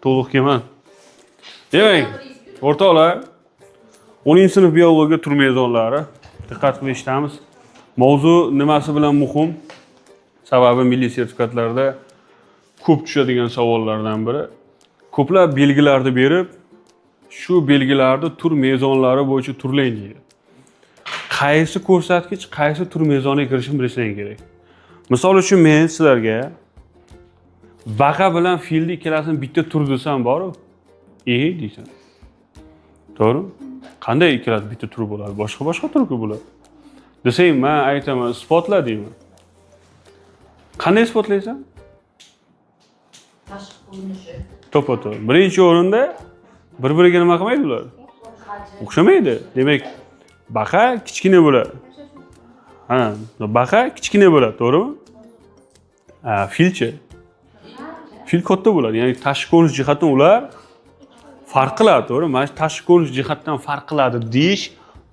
to'liq kelman. Demak, o'rtoqlar, 10-sinf biologiya tur mezonlari. Diqqat qilib eshitamiz. Mavzu nimasi bilan muhim? Sababi milliy sertifikatlarda ko'p tushadigan savollardan biri. Ko'plab belgilarni berib, shu belgilarni tur mezonlari bo'yicha turlang deydi. Qaysi ko'rsatkich, qaysi tur mezoniga kirishini bilishing kerak. Misol uchun men sizlarga baqa bilan filni ikkalasini bitta tur desam boru, deysan. To'g'ri? Qanday ikkalasi bitta tur bo'ladi? Boshqa tur bo'ladi. Desang, men aytaman, isbotla deyman. Qanday isbotlaysan? Tashqi ko'rinishi. To'ppa-to'g'ri. Birinchi o'rinda bir-biriga nima qilmaydi ular? O'xshamaydi. Demak, baqa kichkina bo'ladi. Ha, baqa kichkina bo'ladi, to'g'rimi? Filchi. Fil katta bo'ladi. Ya'ni tashqi ko'rinish jihatdan ular farq qiladi, to'g'ri? Mana shu tashqi ko'rinish jihatdan farq qiladi deyish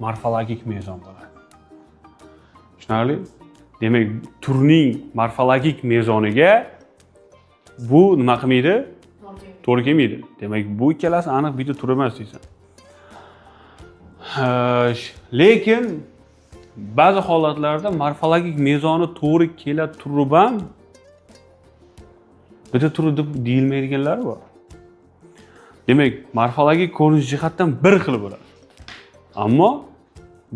morfologik mezon bo'ladi. Tushunarli? Demak, turning morfologik mezoniga bu nima qilmaydi? To'g'ri kelmaydi. Demak, bu ikkalasi aniq bitta tur emas deysan. Lekin ba'zi holatlarda morfologik mezoni to'g'ri kela turib ham bitta tur deb deyilmaydiganlar bor. Demak, morfologik ko'rinish jihatdan bir xil bo'ladi. Ammo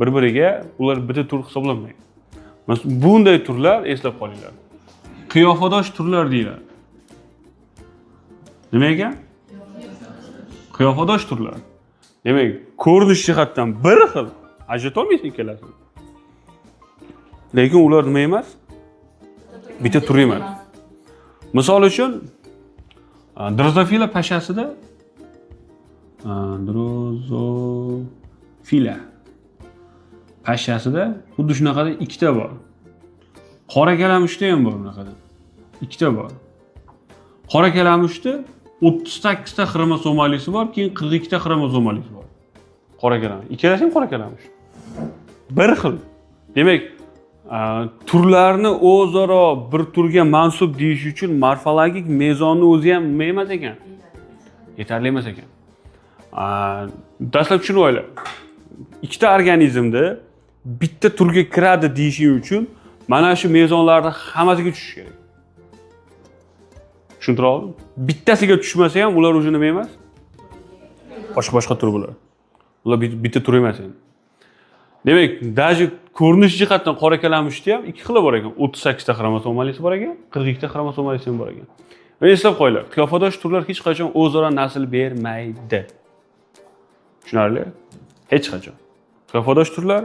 bir-biriga ular bitta tur hisoblanmaydi. Bunday turlar eslab qolinglar. Qiyofadosh turlar deyiladi. Nima ekan? Qiyofadosh turlar. Demak, ko'rinish jihatdan bir xil, ajrata olmaysiz ikkalasini. Lekin ular nima emas? Bitta tur emas. Misol uchun, drozofila pashasida drozofila pashasida xuddi shunaqada ikkita bor. Qora kalamushda ham bor bunaqada. Ikkita bor. Qora kalamushda 38 ta xromosomalisi bor, keyin 42 ta xromosomalisi bor. Qora kalamush. Ikkalasi ham qora kalamush. Bir xil. Demak, turlarni o'zaro bir turga mansub deyish uchun morfologik mezonni o'zi ham nima emas ekan? Yetarli emas ekan. Dastlab tushunib olaylik. Ikkita organizmda bitta turga kiradi deyishing uchun mana shu mezonlarni hammasiga tushish kerak. Tushuntira oldim? Bittasiga tushmasa ham ular o'zi nima emas? Boshqa tur bo'ladi. Ular bitta tur emas endi. Demak, даже ko'rinish jihatdan qora kalamushda ham ikki xil bor ekan. 38 ta xromosomalisi bor ekan, 42 ta xromosomalisi ham bor ekan. Va eslab qo'yinglar, qiyofadosh turlar hech qachon o'zaro nasl bermaydi. Tushunarli? Hech qachon. Qiyofadosh turlar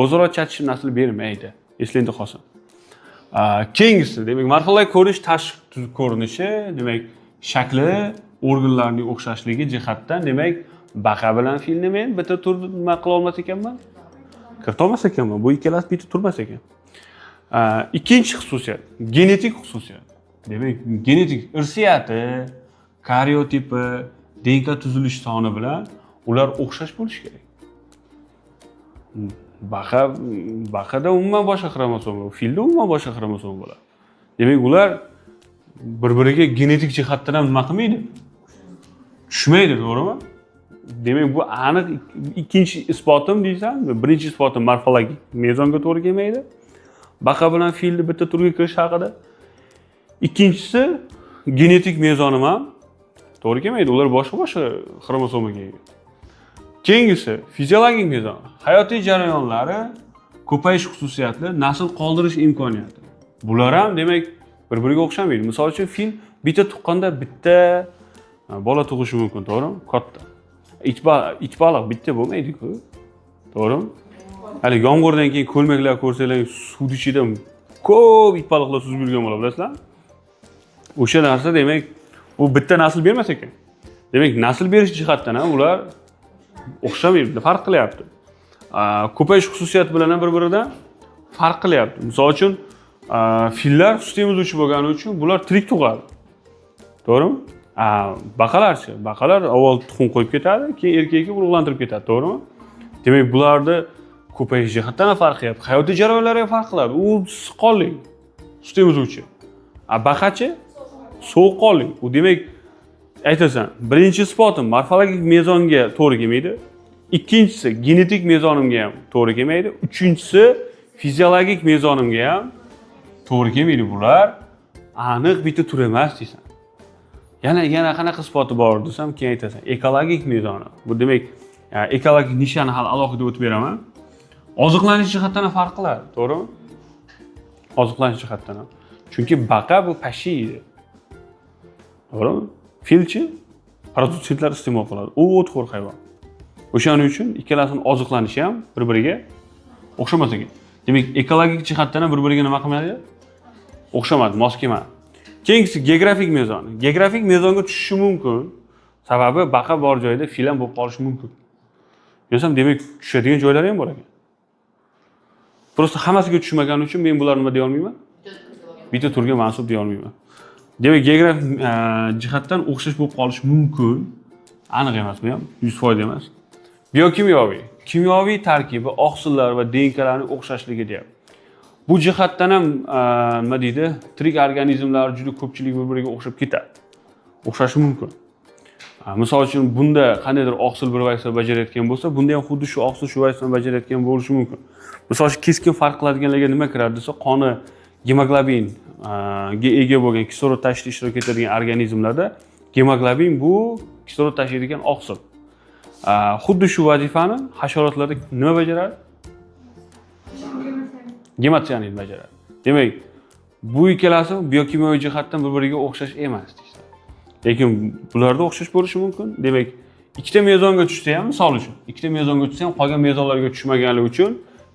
o'zaro chatishib nasl bermaydi. Eslangda qolsin. Keyingisi, demak, morfologik ko'rinish tashqi ko'rinishi, demak, shakli, organlarning o'xshashligi jihatdan, demak, baqa bilan filni men bitta turni nima qila olmas ekanman? Kirita olmas ekanman. Bu ikkalasi bitta turmas ekan. Ikkinchi xususiyat, genetik xususiyat. Demak, genetik irsiyati, karyotipi, DNK tuzilish soni bilan ular o'xshash bo'lishi kerak. Baqada umuman boshqa xromosom, filda umuman boshqa xromosom bo'ladi. Demak, ular bir-biriga genetik jihatdan ham nima qilmaydi? Tushmaydi, to'g'rimi? Demak, bu aniq ikkinchi isbotim deysan, birinchi isbotim morfologik mezonga to'g'ri kelmaydi. Baqa bilan filni bitta turga kirish haqida. Ikkinchisi genetik mezonim ham to'g'ri kelmaydi. Ular boshqa xromosomaga ega. Keyingisi fiziologik mezon. Hayotiy jarayonlari, ko'payish xususiyatli, nasl qoldirish imkoniyati. Bular ham demak bir-biriga o'xshamaydi. Misol uchun fil bitta tuqqanda bitta bola tug'ishi mumkin, to'g'rimi? Katta. Ich baliq bitta bo'lmaydi-ku. To'g'rimi? Hali yomg'irdan keyin ko'lmaklar ko'rsanglar, suv ichida ko'p it baliqlar suzib yurgan bo'ladi, bilasizlarmi? O'sha narsa demak, u bitta nasl bermas ekan. Demak, nasl berish jihatdan ham ular o'xshamaydi, farq qilyapti. Ko'payish xususiyati bilan ham bir-biridan farq qilyapti. Misol uchun, fillar sut emizuvchi bo'lgani uchun bular tirik tug'adi. To'g'rimi? Baqalarchi, baqalar avval tuxum qo'yib ketadi, keyin erkakka urug'lantirib ketadi, to'g'rimi? Demak, bularni ko'payish jihatdan ham farq qilyapti. Hayotiy jarayonlari ham farq qiladi. U siqqonlik, sut emizuvchi. Baqachi sovuqqonlik. U demak aytasan, birinchi isbotim morfologik mezonga to'g'ri kelmaydi. Ikkinchisi genetik mezonimga ham to'g'ri kelmaydi. Uchinchisi fiziologik mezonimga ham to'g'ri kelmaydi. Bular aniq bitta tur emas deysan. Yana qanaqa isboti bor desam, keyin aytasan, ekologik mezoni. Bu demak, ekologik nishani hali alohida o'tib beraman. Oziqlanish jihatdan ham farq qiladi, to'g'rimi? Oziqlanish jihatdan ham. Chunki baqa bu pashiydi. To'g'rimi? Filchi parazitlar iste'mol qiladi. U o'txo'r hayvon. O'shaning uchun ikkalasini oziqlanishi ham bir-biriga o'xshamas ekan. Demak, ekologik jihatdan ham bir-biriga nima qilmaydi? O'xshamadi, mos kelmadi. Keyingisi geografik mezon. Geografik mezonga tushishi mumkin. Sababi baqa bor joyda fil ham bo'lib qolishi mumkin. Desam, demak, tushadigan joylari ham bor ekan. Prosta hammasiga tushmagani uchun men bularni nima deya olmayman? Bitta turga mansub deya olmayman. Demak, geografik jihatdan o'xshash bo'lib qolishi mumkin. Aniq emas, bu ham 100% emas. Biokimyoviy, kimyoviy tarkibi, oqsillar va DNKlarning o'xshashligi deyapti. Bu jihatdan ham nima deydi? Tirik organizmlar juda ko'pchilik bir-biriga o'xshab ketadi. O'xshashi mumkin. Misol uchun bunda qandaydir oqsil bir vazifa bajarayotgan bo'lsa, bunda ham xuddi shu oqsil shu vazifani bajarayotgan bo'lishi mumkin. Misol uchun keskin farq qiladiganlarga nima kiradi desa, qoni gemoglobin ga ega bo'lgan kislorod tashishda ishtirok etadigan organizmlarda gemoglobin bu kislorod tashiydigan oqsil. Xuddi shu vazifani hasharotlarda nima bajaradi? Gematsionid bajaradi. Demak, bu ikkalasi biokimyoviy jihatdan bir-biriga o'xshash emas deysiz. Lekin bularda o'xshash bo'lishi mumkin. Demak, ikkita mezonga tushsa ham, misol uchun, ikkita mezonga tushsa ham qolgan mezonlarga tushmaganligi uchun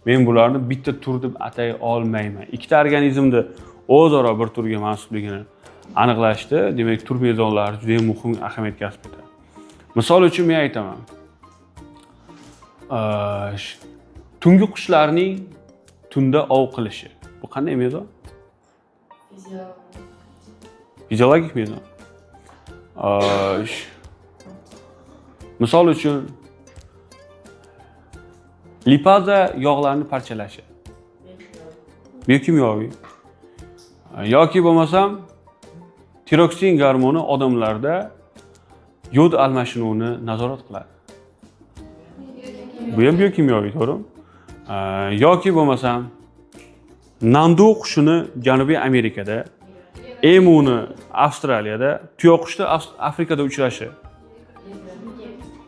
men bularni bitta tur deb atay olmayman. Ikkita organizmni o'zaro bir turga mansubligini aniqlashda, demak, tur mezonlari juda ham muhim ahamiyat kasb etadi. Misol uchun men aytaman. Tungi qushlarning tunda ov qilishi. Bu qanday mezon? Fiziologik mezon. Misol uchun lipaza yog'larni parchalashi. Biokimyoviy. Yoki bo'lmasam tiroksin gormoni odamlarda yod almashinuvini nazorat qiladi. Bu ham biokimyoviy, to'g'rimi? Yoki bo'lmasam nandu qushini Janubiy Amerikada, emuni Avstraliyada, tuyoqushda Afrikada uchrashi.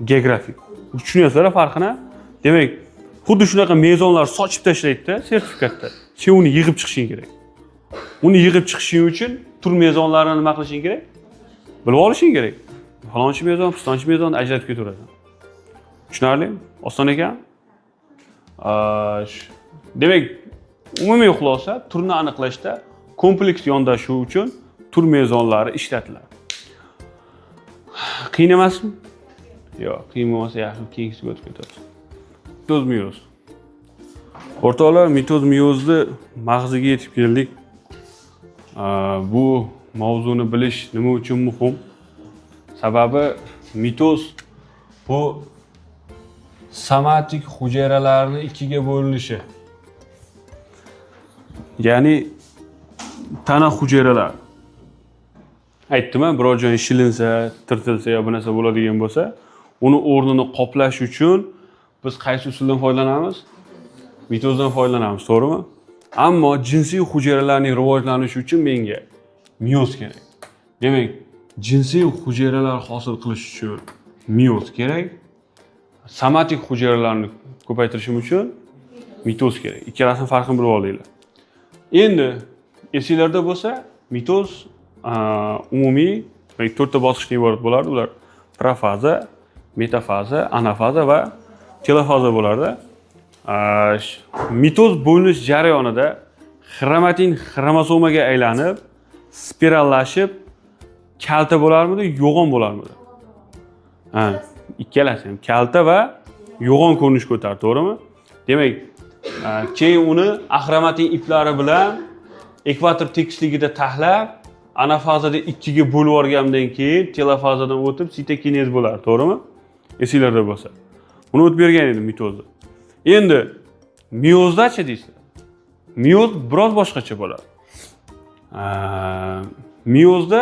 Geografik. Tushunyapsizlar farqini? Demak, xuddi shunaqa mezonlar sochib tashlaydi-da sertifikatda. Sen uni yig'ib chiqishing kerak. Uni yig'ib chiqishing uchun tur mezonlarini nima qilishing kerak? Bilib olishing kerak. Falonchi mezon, pistonchi mezonni ajratib ketaverasan. Tushunarlimi? Oson ekan. Demak, umumiy xulosa turni aniqlashda kompleks yondashuv uchun tur mezonlari ishlatiladi. Qiyin emasmi? Yo'q, qiyin bo'lmasa yaxshi, keyingisiga o'tib ketamiz. Mitoz miyoz. O'rtoqlar, mitoz miyozni mag'ziga yetib keldik. Bu mavzuni bilish nima uchun muhim? Sababi mitoz bu somatik hujayralarning ikkiga bo'linishi. Ya'ni tana hujayralar. Aytdim-a, biror joyi shilinsa, tirtilsa yo bu narsa bo'ladigan bo'lsa, uni o'rnini qoplash uchun biz qaysi usuldan foydalanamiz? Mitozdan foydalanamiz, to'g'rimi? Ammo jinsiy hujayralarning rivojlanishi uchun menga miyoz kerak. Demak, jinsiy hujayralar hosil qilish uchun miyoz kerak. Somatik hujayralarni ko'paytirishim uchun mitoz kerak. Ikkalasining farqini bilib olinglar. Endi esinglarda bo'lsa, mitoz umumiy 4 ta bosqichdan iborat bo'lardi. Ular profaza, metafaza, anafaza va telofaza bo'lardi. Mitoz bo'linish jarayonida xromatin xromosomaga aylanib, spirallashib, kalta bo'larmidi, yo'g'on bo'larmidi? Ikkalasi ham kalta va yo'g'on ko'rinish ko'tardi, to'g'rimi? Demak, keyin uni axromatin iplari bilan ekvator tekisligida taxlab, anafazada ikkiga bo'lib yuborgandan keyin telofazadan o'tib sitokinez bo'ladi, to'g'rimi? Esinglarda bo'lsa. Buni o'tib bergan edim mitozni. Endi miyozda-chi deysizlar. Miyoz biroz boshqacha bo'ladi. Miyozda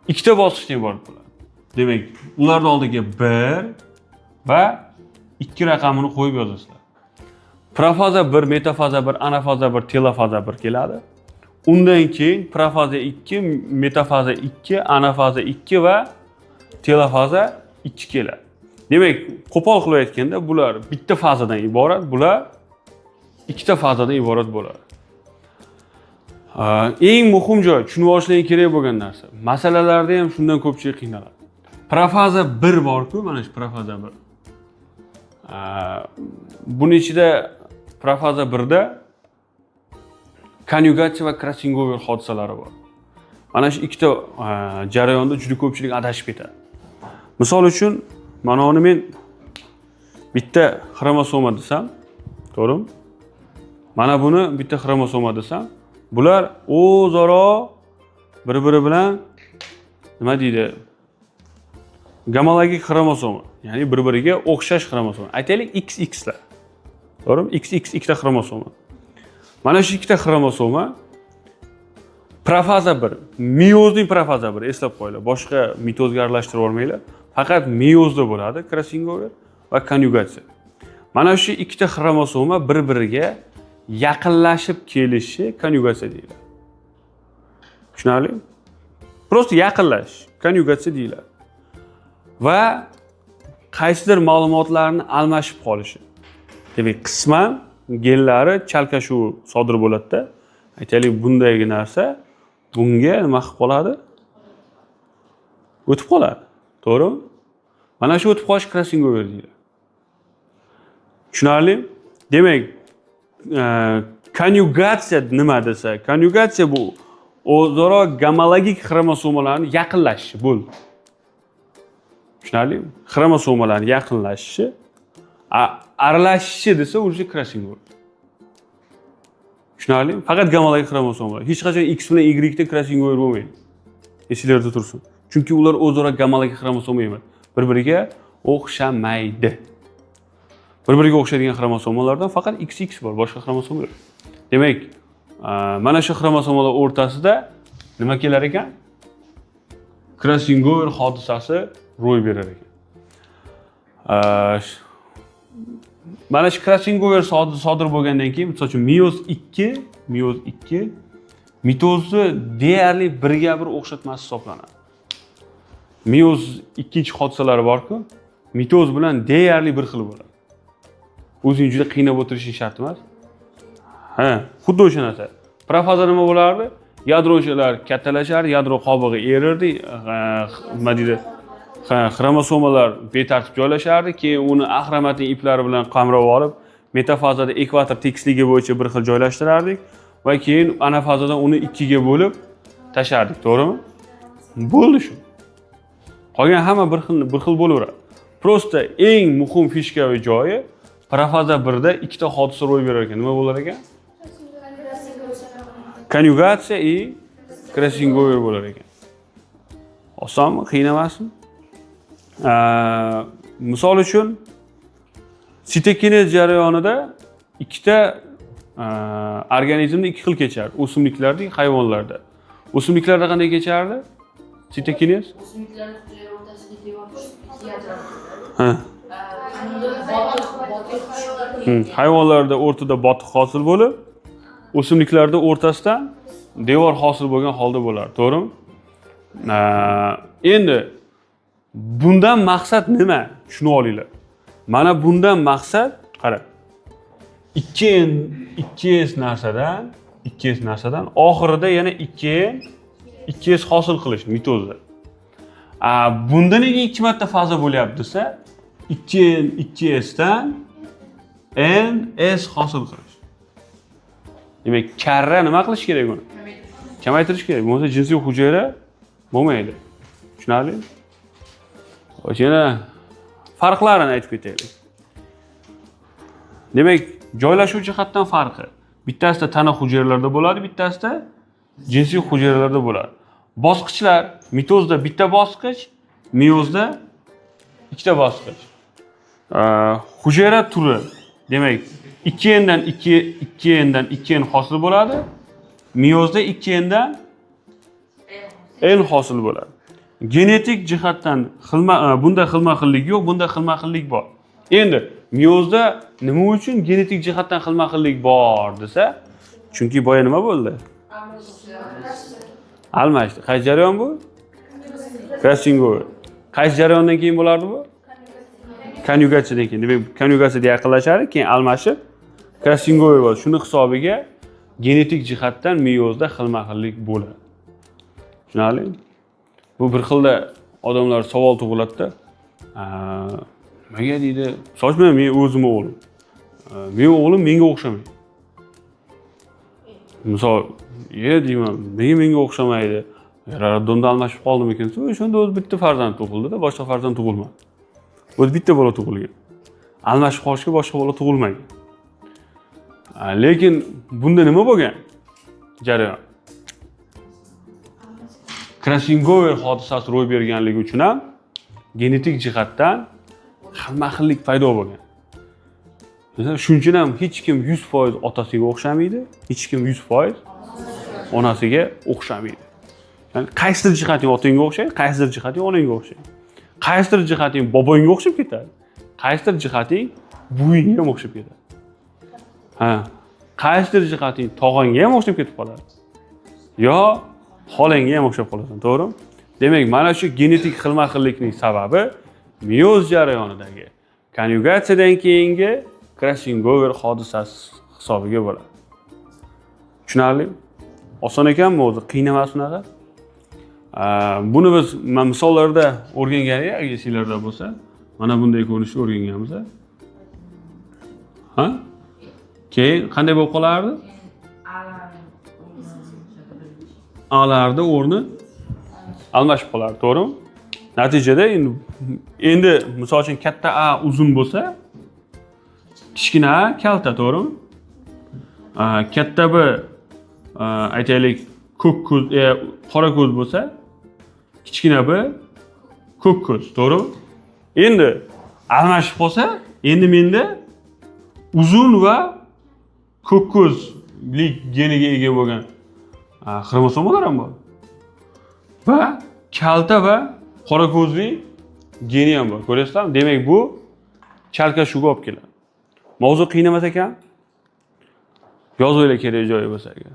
ikkita bosqichdan iborat bo'ladi. Demak, ularning oldiga 1 va 2 raqamini qo'yib yozasizlar. Profaza 1, metafaza 1, anafaza 1, telofaza 1 keladi. Undan keyin profaza 2, metafaza 2, anafaza 2 va telofaza 2 keladi. Demak, qo'pol qilib aytganda, bular bitta fazadan iborat, bular ikkita fazadan iborat bo'ladi. Eng muhim joy, tushunib olishingiz kerak bo'lgan narsa. Masalalarda ham shundan ko'pchilik qiynaladi. Profaza 1 bor-ku, mana shu profaza 1. Buning ichida profaza 1da konjugatsiya va crossing over hodisalari bor. Mana shu ikkita jarayonda juda ko'pchilik adashib ketadi. Misol uchun, mana uni men bitta xromosoma desam, to'g'rimi? Mana buni bitta xromosoma desam, bular o'zaro bir-biri bilan nima deydi? Gamologik xromosoma, ya'ni bir-biriga o'xshash xromosoma. Aytaylik XX lar. To'g'rimi? XX ikkita xromosoma. Mana shu ikkita xromosoma profaza 1, meyozning profaza 1 eslab qo'yinglar. Boshqa mitozga aralashtirib olmanglar. Faqat meyozda bo'ladi crossing over va konjugatsiya. Mana shu ikkita xromosoma bir-biriga yaqinlashib kelishi konjugatsiya deyiladi. Tushunarlimi? Prosta yaqinlash, konjugatsiya deyiladi. Va qaysidir ma'lumotlarni almashib qolishi. Demak, qisman genlari chalkashuv sodir bo'ladi-da. Aytaylik, bundagi narsa bunga nima qilib qoladi? O'tib qoladi. To'g'rimi? Mana shu o'tib qolish crossing over deyiladi. Tushunarlimi? Demak, konjugatsiya nima desa, konjugatsiya bu o'zaro gamologik xromosomalarning yaqinlashishi bo'ldi. Tushunarlimi? Xromosomalarning yaqinlashishi, aralashishi desa, o'zi crossing over. Tushunarlimi? Faqat gamologik xromosomalar. Hech qachon X bilan Y da crossing over bo'lmaydi. Esingizda tursin. Chunki ular o'zaro gamologik xromosoma emas. Bir-biriga o'xshamaydi. Bir-biriga o'xshaydigan xromosomalardan faqat XX bor, boshqa xromosoma yo'q. Demak, mana shu xromosomalar o'rtasida nima kelar ekan? Crossing over hodisasi ro'y berar ekan. Mana shu crossing over sodir bo'lgandan keyin, misol uchun meyoz 2 mitozni deyarli birga bir o'xshatmasi hisoblanadi. Meyoz ikkinchi hodisalari bor-ku, mitoz bilan deyarli bir xil bo'ladi. O'zing juda qiynab o'tirishing shart emas. Xuddi o'sha narsa. Profaza nima bo'lardi? Yadrochalar kattalashar, yadro qobig'i erirdi, nima deydi? Xromosomalar betartib joylashardi, keyin uni axromatin iplari bilan qamrab olib, metafazada ekvator tekisligi bo'yicha bir xil joylashtirardik va keyin anafazadan uni ikkiga bo'lib tashardik, to'g'rimi? Bo'ldi shu. Qolgan hamma bir xil bo'laveradi. Prosta eng muhim fishkaviy joyi profaza 1da ikkita hodisa ro'y berar ekan. Nima bo'lar ekan? Konjugatsiya va crossing over bo'lar ekan. Osonmi? Qiyin emasmi? Misol uchun sitokinez jarayonida ikkita organizmda ikki xil kechadi. O'simliklarda, hayvonlarda. O'simliklarda qanday kechardi? Sitokinez? O'simliklarda hujayra o'rtasidagi devor Hayvonlarda o'rtada botiq hosil bo'lib, o'simliklarda o'rtasidan devor hosil bo'lgan holda bo'lar, to'g'rimi? Endi bundan maqsad nima? Shuni olinglar. Mana bundan maqsad, qara. 2s narsadan oxirida yana 2s hosil qilish mitozda. Bunda nega 2 marta faza bo'lyapti desa, 2sdan ns hosil qilish. Demak, karra nima qilish kerak uni? Kamaytirish kerak. Bo'lmasa jinsiy hujayra bo'lmaydi. Tushunarlimi? Yana farqlarini aytib ketaylik. Demak, joylashuv jihatdan farqi. Bittasida tana hujayralarda bo'ladi, bittasida jinsiy hujayralarda bo'ladi. Bosqichlar, mitozda bitta bosqich, meyozda ikkita bosqich. Hujayra turi, demak, 2n'dan 2n hosil bo'ladi. Meyozda 2n'dan n hosil bo'ladi. genetik jihatdan bunda xilma-xillik yo'q, bunda xilma-xillik bor. Endi miyozda nima uchun genetik jihatdan xilma-xillik bor desa, chunki boya nima bo'ldi? Almashdi. Qaysi jarayon bu? Crossing over. Qaysi jarayondan keyin bo'lardi bu? Konyugatsiyadan keyin. Demak, konyugatsiyaga yaqinlashadi, keyin almashib crossing over bo'ladi. Shuni hisobiga genetik jihatdan miyozda xilma-xillik bo'ladi. Tushunarlimi? Bu bir xilda odamlar savol tug'iladi-da. Nimaga deydi? Sochma, men o'zim o'g'lim. Men o'g'lim menga o'xshamaydi. Misol, deyman, nega menga o'xshamaydi? Radonda almashib qoldimikin? Shunda o'zi bitta farzand tug'ildi-da, boshqa farzand tug'ilmadi. O'zi bitta bola tug'ilgan. Almashib qolishga boshqa bola tug'ilmagan. Lekin bunda nima bo'lgan? Jarayon. Crossing over hodisasi ro'y berganligi uchun ham genetik jihatdan xilma-xillik paydo bo'lgan. Mesela shuning uchun ham hech kim 100% otasiga o'xshamaydi, hech kim 100% onasiga o'xshamaydi. Ya'ni qaysidir jihating otangga o'xshaydi, qaysidir jihating onangga o'xshaydi. Qaysidir jihating bobongga o'xshab ketadi, qaysidir jihating buvingga ham o'xshab ketadi. Qaysidir jihating tog'angga ham o'xshab ketib qoladi. Yo xolangga ham o'xshab qolasan, to'g'rimi? Demak, mana shu genetik xilma-xillikning sababi meyoz jarayonidagi konyugatsiyadan keyingi crossing over hodisasi hisobiga bo'ladi. Tushunarli? Oson ekanmi o'zi? Qiyin emas unaqa. Buni biz misollarda o'rgangandik, agar esinglarda bo'lsa, mana bunday ko'rinishda o'rganganmiz. Ha? Keyin qanday bo'lib qolardi? A'larda o'rni almashib qolardi, to'g'rimi? Natijada endi misol uchun katta A uzun bo'lsa, kichkina A kalta, to'g'rimi? Katta B aytaylik ko'k ko'z, qora ko'z bo'lsa, kichkina B ko'k ko'z, to'g'rimi? Endi almashib qolsa, endi menda uzun va ko'k ko'zlik geniga ega bo'lgan xromosomalar ham bor. Va kalta va qora ko'zli geni ham bor. Ko'rasizlarmi? Demak, bu chalkashuvga olib keladi. Mavzu qiyin emas ekan. Yozinglar kerak joyi bo'lsa agar.